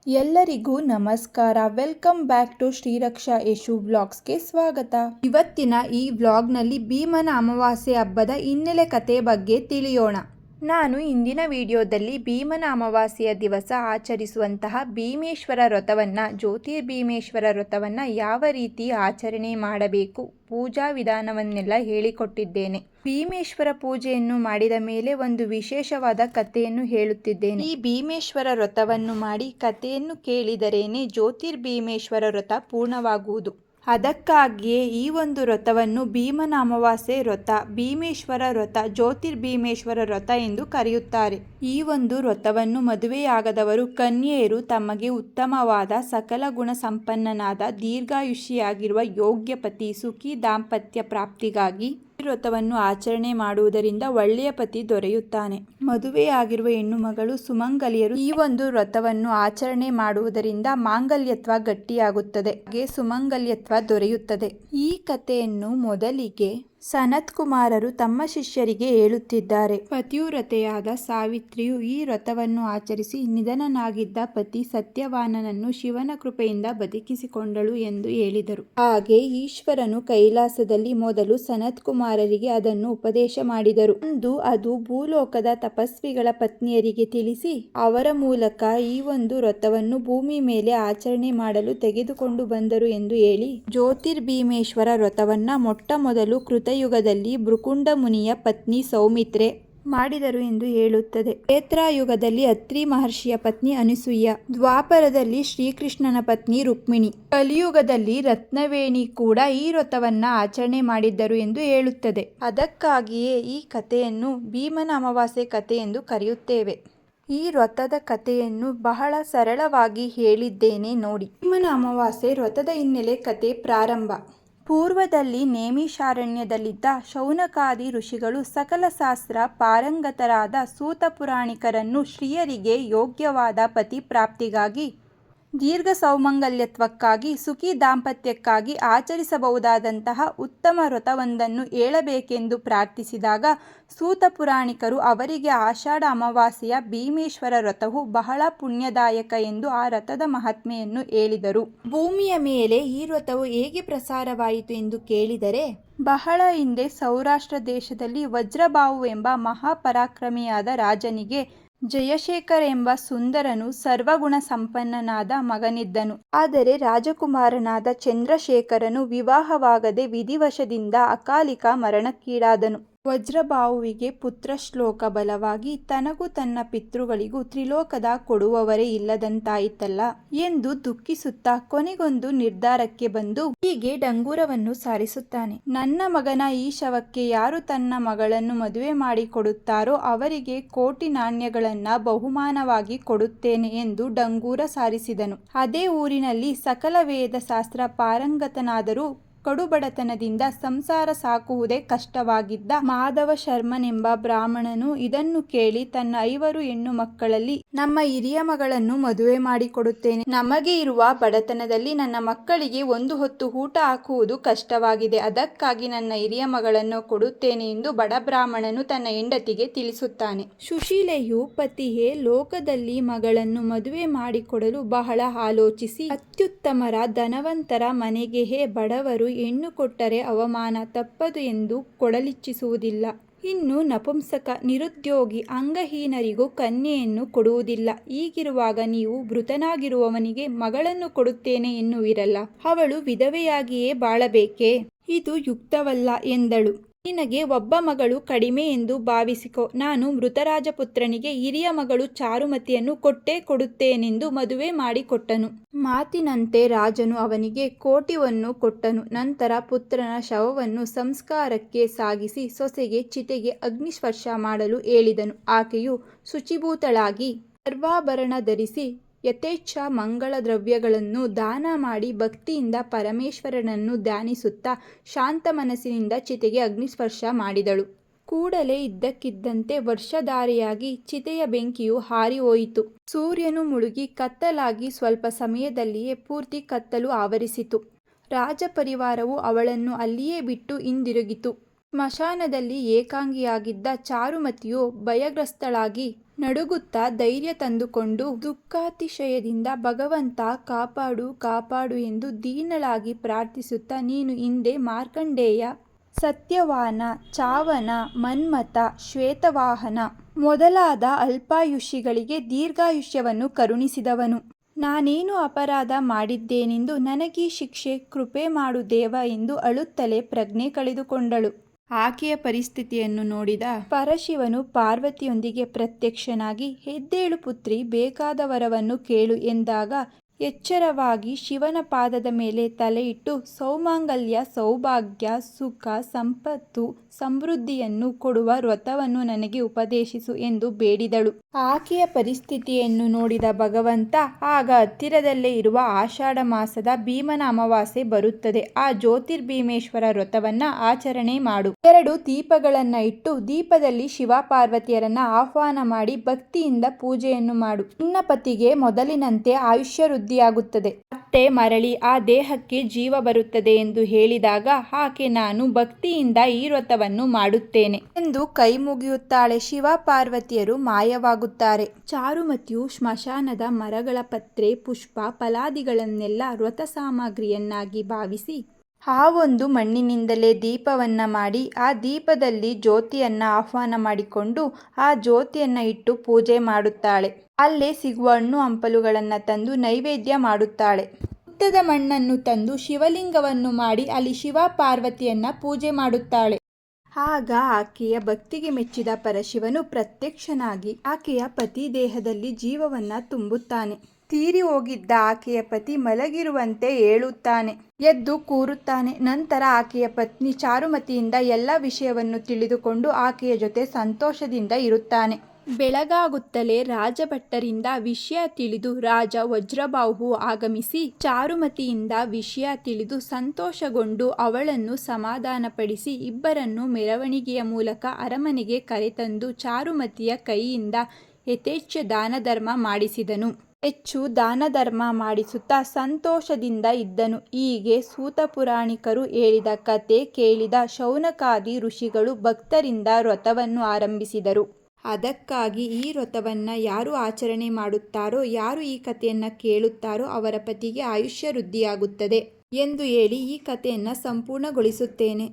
ಎಲ್ಲರಿಗೂ ನಮಸ್ಕಾರ. Welcome back to Shriraksha Yashu ವ್ಲಾಗ್ಸ್ಗೆ ಸ್ವಾಗತ. ಇವತ್ತಿನ ಈ ವ್ಲಾಗ್ನಲ್ಲಿ ಭೀಮನ ಅಮಾವಾಸ್ಯೆ ಹಬ್ಬದ ಹಿನ್ನೆಲೆ ಕಥೆ ಬಗ್ಗೆ ತಿಳಿಯೋಣ. ನಾನು ಇಂದಿನ ವಿಡಿಯೋದಲ್ಲಿ ಭೀಮನ ಅಮಾವಾಸ್ಯೆಯ ದಿವಸ ಆಚರಿಸುವಂತಹ ಭೀಮೇಶ್ವರ ವ್ರತವನ್ನು, ಜ್ಯೋತಿರ್ಭೀಮೇಶ್ವರ ವ್ರತವನ್ನು ಯಾವ ರೀತಿ ಆಚರಣೆ ಮಾಡಬೇಕು, ಪೂಜಾ ವಿಧಾನವನ್ನೆಲ್ಲ ಹೇಳಿಕೊಟ್ಟಿದ್ದೇನೆ. ಭೀಮೇಶ್ವರ ಪೂಜೆಯನ್ನು ಮಾಡಿದ ಮೇಲೆ ಒಂದು ವಿಶೇಷವಾದ ಕಥೆಯನ್ನು ಹೇಳುತ್ತಿದ್ದೇನೆ. ಈ ಭೀಮೇಶ್ವರ ವ್ರತವನ್ನು ಮಾಡಿ ಕಥೆಯನ್ನು ಕೇಳಿದರೇನೆ ಜ್ಯೋತಿರ್ಭೀಮೇಶ್ವರ ವ್ರತ ಪೂರ್ಣವಾಗುವುದು. ಅದಕ್ಕಾಗಿಯೇ ಈ ಒಂದು ವ್ರತವನ್ನು ಭೀಮನ ಅಮಾವಾಸ್ಯೆ ವ್ರತ, ಭೀಮೇಶ್ವರ ವ್ರತ, ಜ್ಯೋತಿರ್ಭೀಮೇಶ್ವರ ವ್ರತ ಎಂದು ಕರೆಯುತ್ತಾರೆ. ಈ ಒಂದು ವ್ರತವನ್ನು ಮದುವೆಯಾಗದವರು ಕನ್ಯೆಯರು ತಮಗೆ ಉತ್ತಮವಾದ ಸಕಲ ಗುಣ ಸಂಪನ್ನನಾದ ದೀರ್ಘಾಯುಷಿಯಾಗಿರುವ ಯೋಗ್ಯ ಪತಿ, ಸುಖಿ ದಾಂಪತ್ಯ ಪ್ರಾಪ್ತಿಗಾಗಿ ಈ ವ್ರತವನ್ನು ಆಚರಣೆ ಮಾಡುವುದರಿಂದ ಒಳ್ಳೆಯ ಪತಿ ದೊರೆಯುತ್ತಾನೆ. ಮದುವೆಯಾಗಿರುವ ಹೆಣ್ಣು ಮಗಳು ಸುಮಂಗಲಿಯರು ಈ ಒಂದು ವ್ರತವನ್ನು ಆಚರಣೆ ಮಾಡುವುದರಿಂದ ಮಾಂಗಲ್ಯತ್ವ ಗಟ್ಟಿಯಾಗುತ್ತದೆ, ಹಾಗೆ ಸುಮಂಗಲ್ಯತ್ವ ದೊರೆಯುತ್ತದೆ. ಈ ಕಥೆಯನ್ನು ಮೊದಲಿಗೆ ಸನತ್ ಕುಮಾರರು ತಮ್ಮ ಶಿಷ್ಯರಿಗೆ ಹೇಳುತ್ತಿದ್ದಾರೆ. ಪತಿವ್ರತೆಯಾದ ಸಾವಿತ್ರಿಯು ಈ ವ್ರತವನ್ನು ಆಚರಿಸಿ ನಿಧನನಾಗಿದ್ದ ಪತಿ ಸತ್ಯವಾನನನ್ನು ಶಿವನ ಕೃಪೆಯಿಂದ ಬದುಕಿಸಿಕೊಂಡಳು ಎಂದು ಹೇಳಿದರು. ಹಾಗೆ ಈಶ್ವರನು ಕೈಲಾಸದಲ್ಲಿ ಮೊದಲು ಸನತ್ ಕುಮಾರರಿಗೆ ಅದನ್ನು ಉಪದೇಶ ಮಾಡಿದರು. ಅದು ಭೂಲೋಕದ ತಪಸ್ವಿಗಳ ಪತ್ನಿಯರಿಗೆ ತಿಳಿಸಿ ಅವರ ಮೂಲಕ ಈ ಒಂದು ವ್ರತವನ್ನು ಭೂಮಿ ಮೇಲೆ ಆಚರಣೆ ಮಾಡಲು ತೆಗೆದುಕೊಂಡು ಬಂದರು ಎಂದು ಹೇಳಿ ಜ್ಯೋತಿರ್ಭೀಮೇಶ್ವರ ವ್ರತವನ್ನ ಮೊಟ್ಟ ಮೊದಲು ಕೃತಯುಗದಲ್ಲಿ ಭೃಕುಂಡ ಮುನಿಯ ಪತ್ನಿ ಸೌಮಿತ್ರೆ ಮಾಡಿದರು ಎಂದು ಹೇಳುತ್ತದೆ. ತ್ರೇತಾಯುಗದಲ್ಲಿ ಅತ್ರಿ ಮಹರ್ಷಿಯ ಪತ್ನಿ ಅನಸೂಯ, ದ್ವಾಪರದಲ್ಲಿ ಶ್ರೀಕೃಷ್ಣನ ಪತ್ನಿ ರುಕ್ಮಿಣಿ, ಕಲಿಯುಗದಲ್ಲಿ ರತ್ನವೇಣಿ ಕೂಡ ಈ ವ್ರತವನ್ನ ಆಚರಣೆ ಮಾಡಿದ್ದರು ಎಂದು ಹೇಳುತ್ತದೆ. ಅದಕ್ಕಾಗಿಯೇ ಈ ಕಥೆಯನ್ನು ಭೀಮನ ಅಮಾವಾಸ್ಯೆ ಕಥೆ ಎಂದು ಕರೆಯುತ್ತೇವೆ. ಈ ವ್ರತದ ಕಥೆಯನ್ನು ಬಹಳ ಸರಳವಾಗಿ ಹೇಳಿದ್ದೇನೆ ನೋಡಿ. ಭೀಮನ ಅಮಾವಾಸ್ಯೆ ವ್ರತದ ಹಿನ್ನೆಲೆ ಕಥೆ ಪ್ರಾರಂಭ. ಪೂರ್ವದಲ್ಲಿ ನೇಮಿಷಾರಣ್ಯದಲ್ಲಿದ್ದ ಶೌನಕಾದಿ ಋಷಿಗಳು ಸಕಲ ಶಾಸ್ತ್ರ ಪಾರಂಗತರಾದ ಸೂತ ಪುರಾಣಿಕರನ್ನು ಶ್ರೀಯರಿಗೆ ಯೋಗ್ಯವಾದ ಪತಿ ಪ್ರಾಪ್ತಿಗಾಗಿ, ದೀರ್ಘ ಸೌಮಂಗಲ್ಯತ್ವಕ್ಕಾಗಿ, ಸುಖಿ ದಾಂಪತ್ಯಕ್ಕಾಗಿ ಆಚರಿಸಬಹುದಾದಂತಹ ಉತ್ತಮ ವ್ರತವೊಂದನ್ನು ಹೇಳಬೇಕೆಂದು ಪ್ರಾರ್ಥಿಸಿದಾಗ ಸೂತ ಪುರಾಣಿಕರು ಅವರಿಗೆ ಆಷಾಢ ಅಮಾವಾಸ್ಯೆಯ ಭೀಮೇಶ್ವರ ವ್ರತವು ಬಹಳ ಪುಣ್ಯದಾಯಕ ಎಂದು ಆ ವ್ರತದ ಮಹಾತ್ಮೆಯನ್ನು ಹೇಳಿದರು. ಭೂಮಿಯ ಮೇಲೆ ಈ ವ್ರತವು ಹೇಗೆ ಪ್ರಸಾರವಾಯಿತು ಎಂದು ಕೇಳಿದರೆ, ಬಹಳ ಹಿಂದೆ ಸೌರಾಷ್ಟ್ರ ದೇಶದಲ್ಲಿ ವಜ್ರಬಾಹು ಎಂಬ ಮಹಾಪರಾಕ್ರಮಿಯಾದ ರಾಜನಿಗೆ ಜಯಶೇಖರ ಎಂಬ ಸುಂದರನು ಸರ್ವಗುಣ ಸಂಪನ್ನನಾದ ಮಗನಿದ್ದನು. ಆದರೆ ರಾಜಕುಮಾರನಾದ ಚಂದ್ರಶೇಖರನು ವಿವಾಹವಾಗದೆ ವಿಧಿವಶದಿಂದ ಅಕಾಲಿಕ ಮರಣಕ್ಕೀಡಾದನು. ವಜ್ರಬಾಹುವಿಗೆ ಪುತ್ರಶ್ಲೋಕ ಬಲವಾಗಿ ತನಗೂ ತನ್ನ ಪಿತೃಗಳಿಗೂ ತ್ರಿಲೋಕದ ಕೊಡುವವರೇ ಇಲ್ಲದಂತಾಯಿತಲ್ಲ ಎಂದು ದುಃಖಿಸುತ್ತಾ ಕೊನೆಗೊಂದು ನಿರ್ಧಾರಕ್ಕೆ ಬಂದು ಹೀಗೆ ಡಂಗೂರವನ್ನು ಸಾರಿಸುತ್ತಾನೆ. ನನ್ನ ಮಗನ ಈ ಶವಕ್ಕೆ ಯಾರು ತನ್ನ ಮಗಳನ್ನು ಮದುವೆ ಮಾಡಿಕೊಡುತ್ತಾರೋ ಅವರಿಗೆ ಕೋಟಿ ನಾಣ್ಯಗಳನ್ನ ಬಹುಮಾನವಾಗಿ ಕೊಡುತ್ತೇನೆ ಎಂದು ಡಂಗೂರ ಸಾರಿಸಿದನು. ಅದೇ ಊರಿನಲ್ಲಿ ಸಕಲ ವೇದ ಶಾಸ್ತ್ರ ಪಾರಂಗತನಾದರೂ ಕಡುಬಡತನದಿಂದ ಸಂಸಾರ ಸಾಕುವುದೇ ಕಷ್ಟವಾಗಿದ್ದ ಮಾಧವ ಶರ್ಮನೆಂಬ ಬ್ರಾಹ್ಮಣನು ಇದನ್ನು ಕೇಳಿ ತನ್ನ 5 ಹೆಣ್ಣು ಮಕ್ಕಳಲ್ಲಿ ನಮ್ಮ ಹಿರಿಯ ಮಗಳನ್ನು ಮದುವೆ ಮಾಡಿಕೊಡುತ್ತೇನೆ. ನಮಗೆ ಇರುವ ಬಡತನದಲ್ಲಿ ನನ್ನ ಮಕ್ಕಳಿಗೆ ಒಂದು ಹೊತ್ತು ಊಟ ಹಾಕುವುದು ಕಷ್ಟವಾಗಿದೆ. ಅದಕ್ಕಾಗಿ ನನ್ನ ಹಿರಿಯ ಮಗಳನ್ನು ಕೊಡುತ್ತೇನೆ ಎಂದು ಬಡ ಬ್ರಾಹ್ಮಣನು ತನ್ನ ಹೆಂಡತಿಗೆ ತಿಳಿಸುತ್ತಾನೆ. ಸುಶೀಲೆಯು ಪತಿಯೇ ಲೋಕದಲ್ಲಿ ಮಗಳನ್ನು ಮದುವೆ ಮಾಡಿಕೊಡಲು ಬಹಳ ಆಲೋಚಿಸಿ ಅತ್ಯುತ್ತಮರ ಧನವಂತರ ಮನೆಗೆಯೇ ಬಡವರು ಹೆಣ್ಣು ಕೊಟ್ಟರೆ ಅವಮಾನ ತಪ್ಪದು ಎಂದು ಕೊಡಲಿಚ್ಛಿಸುವುದಿಲ್ಲ. ಇನ್ನು ನಪುಂಸಕ, ನಿರುದ್ಯೋಗಿ, ಅಂಗಹೀನರಿಗೂ ಕನ್ಯೆಯನ್ನು ಕೊಡುವುದಿಲ್ಲ. ಹೀಗಿರುವಾಗ ನೀವು ಮೃತನಾಗಿರುವವನಿಗೆ ಮಗಳನ್ನು ಕೊಡುತ್ತೇನೆ ಎನ್ನುವಿರಲ್ಲ, ಅವಳು ವಿಧವೆಯಾಗಿಯೇ ಬಾಳಬೇಕೇ? ಇದು ಯುಕ್ತವಲ್ಲ ಎಂದಳು. ನಿನಗೆ ಒಬ್ಬ ಮಗಳು ಕಡಿಮೆ ಎಂದು ಭಾವಿಸಿಕೊ. ನಾನು ಮೃತರಾಜಪುತ್ರನಿಗೆ ಹಿರಿಯ ಮಗಳು ಚಾರುಮತಿಯನ್ನು ಕೊಟ್ಟೇ ಕೊಡುತ್ತೇನೆಂದು ಮದುವೆ ಮಾಡಿಕೊಟ್ಟನು. ಮಾತಿನಂತೆ ರಾಜನು ಅವನಿಗೆ ಕೋಟಿಯನ್ನು ಕೊಟ್ಟನು. ನಂತರ ಪುತ್ರನ ಶವವನ್ನು ಸಂಸ್ಕಾರಕ್ಕೆ ಸಾಗಿಸಿ ಸೊಸೆಗೆ ಚಿತೆಗೆ ಅಗ್ನಿಸ್ಪರ್ಶ ಮಾಡಲು ಹೇಳಿದನು. ಆಕೆಯು ಶುಚಿಭೂತಳಾಗಿ ಸರ್ವಾಭರಣ ಧರಿಸಿ ಯಥೇಚ್ಛ ಮಂಗಳ ದ್ರವ್ಯಗಳನ್ನು ದಾನ ಮಾಡಿ ಭಕ್ತಿಯಿಂದ ಪರಮೇಶ್ವರನನ್ನು ಧ್ಯಾನಿಸುತ್ತಾ ಶಾಂತ ಮನಸ್ಸಿನಿಂದ ಚಿತೆಗೆ ಅಗ್ನಿಸ್ಪರ್ಶ ಮಾಡಿದಳು. ಕೂಡಲೇ ಇದ್ದಕ್ಕಿದ್ದಂತೆ ವರ್ಷಧಾರೆಯಾಗಿ ಚಿತೆಯ ಬೆಂಕಿಯು ಹಾರಿ ಹೋಯಿತು. ಸೂರ್ಯನು ಮುಳುಗಿ ಕತ್ತಲಾಗಿ ಸ್ವಲ್ಪ ಸಮಯದಲ್ಲಿಯೇ ಪೂರ್ತಿ ಕತ್ತಲು ಆವರಿಸಿತು. ರಾಜಪರಿವಾರವು ಅವಳನ್ನು ಅಲ್ಲಿಯೇ ಬಿಟ್ಟು ಹಿಂದಿರುಗಿತು. ಸ್ಮಶಾನದಲ್ಲಿ ಏಕಾಂಗಿಯಾಗಿದ್ದ ಚಾರುಮತಿಯು ಭಯಗ್ರಸ್ತಳಾಗಿ ನಡುಗುತ್ತಾ ಧೈರ್ಯ ತಂದುಕೊಂಡು ದುಃಖಾತಿಶಯದಿಂದ ಭಗವಂತ ಕಾಪಾಡು ಕಾಪಾಡು ಎಂದು ದೀನಳಾಗಿ ಪ್ರಾರ್ಥಿಸುತ್ತಾ, ನೀನು ಹಿಂದೆ ಮಾರ್ಕಂಡೇಯ, ಸತ್ಯವಾನ, ಚಾವನ, ಮನ್ಮಥ, ಶ್ವೇತವಾಹನ ಮೊದಲಾದ ಅಲ್ಪಾಯುಷಿಗಳಿಗೆ ದೀರ್ಘಾಯುಷ್ಯವನ್ನು ಕರುಣಿಸಿದವನು. ನಾನೇನು ಅಪರಾಧ ಮಾಡಿದ್ದೇನೆಂದು ನನಗೀ ಶಿಕ್ಷೆ ಕೃಪೆ ಮಾಡು ದೇವ ಎಂದು ಅಳುತ್ತಲೇ ಪ್ರಜ್ಞೆ ಕಳೆದುಕೊಂಡಳು. ಆಕೆಯ ಪರಿಸ್ಥಿತಿಯನ್ನು ನೋಡಿದ ಪರಶಿವನು ಪಾರ್ವತಿಯೊಂದಿಗೆ ಪ್ರತ್ಯಕ್ಷನಾಗಿ, ಎದ್ದೇಳು ಪುತ್ರಿ, ಬೇಕಾದ ವರವನ್ನು ಕೇಳು ಎಂದಾಗ ಎಚ್ಚರವಾಗಿ ಶಿವನ ಪಾದದ ಮೇಲೆ ತಲೆಯಿಟ್ಟು, ಸೌಮಾಂಗಲ್ಯ, ಸೌಭಾಗ್ಯ, ಸುಖ, ಸಂಪತ್ತು, ಸಮೃದ್ಧಿಯನ್ನು ಕೊಡುವ ವ್ರತವನ್ನು ನನಗೆ ಉಪದೇಶಿಸು ಎಂದು ಬೇಡಿದಳು. ಆಕೆಯ ಪರಿಸ್ಥಿತಿಯನ್ನು ನೋಡಿದ ಭಗವಂತ, ಆಗ ಹತ್ತಿರದಲ್ಲೇ ಇರುವ ಆಷಾಢ ಮಾಸದ ಭೀಮನ ಅಮಾವಾಸ್ಯೆ ಬರುತ್ತದೆ. ಆ ಜ್ಯೋತಿರ್ಭೀಮೇಶ್ವರ ವ್ರತವನ್ನ ಆಚರಣೆ ಮಾಡು. 2 ದೀಪಗಳನ್ನ ಇಟ್ಟು ದೀಪದಲ್ಲಿ ಶಿವ ಪಾರ್ವತಿಯರನ್ನ ಆಹ್ವಾನ ಮಾಡಿ ಭಕ್ತಿಯಿಂದ ಪೂಜೆಯನ್ನು ಮಾಡು. ನಿನ್ನ ಪತಿಗೆ ಮೊದಲಿನಂತೆ ಆಯುಷ್ಯ ವೃದ್ಧಿಯಾಗುತ್ತದೆ, ಮತ್ತೆ ಮರಳಿ ಆ ದೇಹಕ್ಕೆ ಜೀವ ಬರುತ್ತದೆ ಎಂದು ಹೇಳಿದಾಗ ಆಕೆ, ನಾನು ಭಕ್ತಿಯಿಂದ ಈ ವ್ರತವನ್ನು ಮಾಡುತ್ತೇನೆ ಎಂದು ಕೈ ಮುಗಿಯುತ್ತಾಳೆ. ಶಿವ ಪಾರ್ವತಿಯರು ಮಾಯವಾಗುತ್ತಾರೆ. ಚಾರುಮತಿಯು ಸ್ಮಶಾನದ ಮರಗಳ ಪತ್ರೆ, ಪುಷ್ಪ, ಫಲಾದಿಗಳನ್ನೆಲ್ಲ ವ್ರತ ಸಾಮಗ್ರಿಯನ್ನಾಗಿ ಭಾವಿಸಿ ಆ ಒಂದು ಮಣ್ಣಿನಿಂದಲೇ ದೀಪವನ್ನ ಮಾಡಿ ಆ ದೀಪದಲ್ಲಿ ಜ್ಯೋತಿಯನ್ನ ಆಹ್ವಾನ ಮಾಡಿಕೊಂಡು ಆ ಜ್ಯೋತಿಯನ್ನ ಇಟ್ಟು ಪೂಜೆ ಮಾಡುತ್ತಾಳೆ. ಅಲ್ಲೇ ಸಿಗುವ ಹಣ್ಣು ಹಂಪಲುಗಳನ್ನು ತಂದು ನೈವೇದ್ಯ ಮಾಡುತ್ತಾಳೆ. ಹುತ್ತದ ಮಣ್ಣನ್ನು ತಂದು ಶಿವಲಿಂಗವನ್ನು ಮಾಡಿ ಅಲ್ಲಿ ಶಿವ ಪಾರ್ವತಿಯನ್ನ ಪೂಜೆ ಮಾಡುತ್ತಾಳೆ. ಆಗ ಆಕೆಯ ಭಕ್ತಿಗೆ ಮೆಚ್ಚಿದ ಪರಶಿವನು ಪ್ರತ್ಯಕ್ಷನಾಗಿ ಆಕೆಯ ಪತಿ ದೇಹದಲ್ಲಿ ಜೀವವನ್ನ ತುಂಬುತ್ತಾನೆ. ತೀರಿ ಹೋಗಿದ್ದ ಆಕೆಯ ಪತಿ ಮಲಗಿರುವಂತೆ ಹೇಳುತ್ತಾನೆ, ಎದ್ದು ಕೂರುತ್ತಾನೆ. ನಂತರ ಆಕೆಯ ಪತ್ನಿ ಚಾರುಮತಿಯಿಂದ ಎಲ್ಲ ವಿಷಯವನ್ನು ತಿಳಿದುಕೊಂಡು ಆಕೆಯ ಜೊತೆ ಸಂತೋಷದಿಂದ ಇರುತ್ತಾನೆ. ಬೆಳಗಾಗುತ್ತಲೇ ರಾಜಭಟ್ಟರಿಂದ ವಿಷಯ ತಿಳಿದು ರಾಜ ವಜ್ರಬಾಹು ಆಗಮಿಸಿ ಚಾರುಮತಿಯಿಂದ ವಿಷಯ ತಿಳಿದು ಸಂತೋಷಗೊಂಡು ಅವಳನ್ನು ಸಮಾಧಾನಪಡಿಸಿ ಇಬ್ಬರನ್ನು ಮೆರವಣಿಗೆಯ ಮೂಲಕ ಅರಮನೆಗೆ ಕರೆತಂದು ಚಾರುಮತಿಯ ಕೈಯಿಂದ ಯಥೇಚ್ಛ ದಾನ ಧರ್ಮ ಮಾಡಿಸಿದನು. ಹೆಚ್ಚು ದಾನ ಧರ್ಮ ಮಾಡಿಸುತ್ತಾ ಸಂತೋಷದಿಂದ ಇದ್ದನು. ಹೀಗೆ ಸೂತ ಪುರಾಣಿಕರು ಹೇಳಿದ ಕತೆ ಕೇಳಿದ ಶೌನಕಾದಿ ಋಷಿಗಳು ಭಕ್ತರಿಂದ ವ್ರತವನ್ನು ಆರಂಭಿಸಿದರು. ಅದಕ್ಕಾಗಿ ಈ ವ್ರತವನ್ನ ಯಾರು ಆಚರಣೆ ಮಾಡುತ್ತಾರೋ, ಯಾರು ಈ ಕಥೆಯನ್ನ ಕೇಳುತ್ತಾರೋ ಅವರ ಪತಿಗೆ ಆಯುಷ್ಯ ವೃದ್ಧಿಯಾಗುತ್ತದೆ ಎಂದು ಹೇಳಿ ಈ ಕಥೆಯನ್ನ ಸಂಪೂರ್ಣಗೊಳಿಸುತ್ತೇನೆ.